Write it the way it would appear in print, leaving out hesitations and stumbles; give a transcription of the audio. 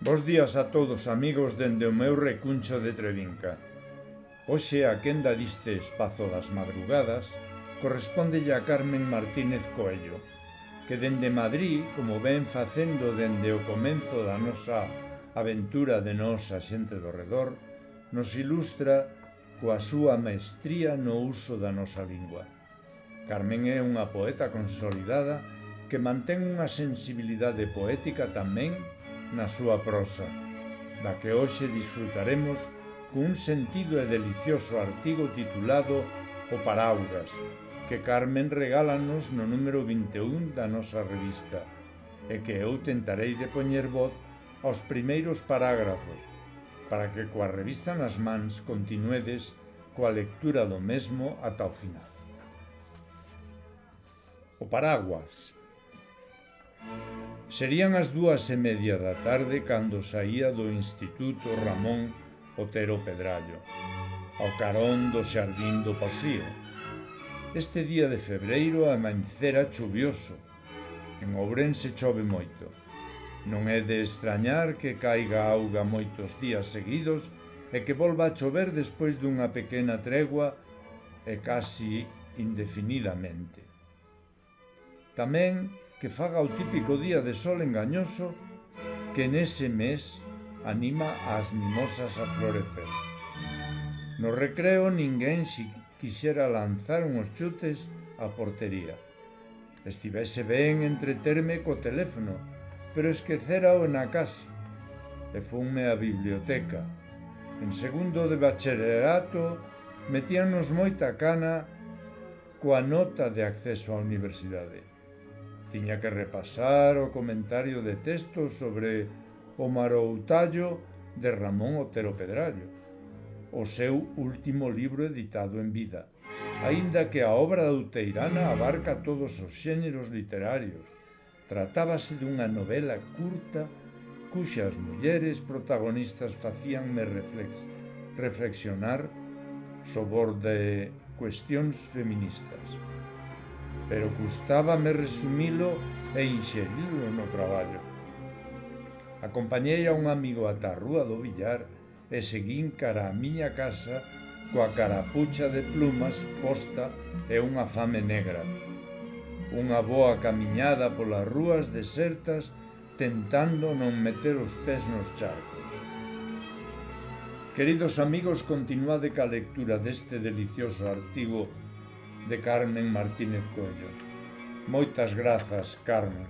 Bos días a todos, amigos, dende o meu recuncho de Trevinca. Hoxe a quenda diste espazo das madrugadas correspóndelle a Carmen Martínez Coello, que dende Madrid, como ven facendo dende o comenzo da nosa aventura de nós a xente do redor, nos ilustra coa súa maestría no uso da nosa lingua. Carmen é unha poeta consolidada que mantén unha sensibilidade poética tamén na súa prosa, da que hoxe disfrutaremos cun sentido e delicioso artigo titulado O Paraugas, que Carmen regálanos no número 21 da nosa revista, e que eu tentarei de poñer voz aos primeiros parágrafos, para que coa revista nas mans continuedes coa lectura do mesmo ata o final. O Paraguas. Serían as 2:30 da tarde cando saía do Instituto Ramón Otero Pedrallo, ao carón do xardín do Pasío. Este día de febreiro amanecera chuvioso. En Ourense chove moito. Non é de extrañar que caiga auga moitos días seguidos e que volva a chover despois dunha pequena tregua e casi indefinidamente. Tamén que faga o típico día de sol engañoso que nese mes anima as mimosas a florecer. No recreo ninguén quixera lanzar uns chutes á portería. Estivese ben entreterme co teléfono, pero esquecerao na casa. E funme á biblioteca. En segundo de bacharelato metíanos moita cana coa nota de acceso á universidade. Tiña que repasar o comentario de texto sobre o Maroutallo de Ramón Otero Pedrallo, o seu último libro editado en vida, aínda que a obra douteirana abarca todos os xéneros literarios. Tratábase dunha novela curta cuxas mulleres protagonistas facíanme reflexionar sobre cuestións feministas. Pero custábame resumilo e inxerilo no traballo. Acompañei a un amigo ata a rúa do Villar e seguín cara á miña casa coa carapucha de plumas posta e unha fame negra. Unha boa camiñada polas rúas desertas tentando non meter os pés nos charcos. Queridos amigos, continuade ca lectura deste delicioso artigo de Carmen Martínez Coello. Moitas grazas, Carmen.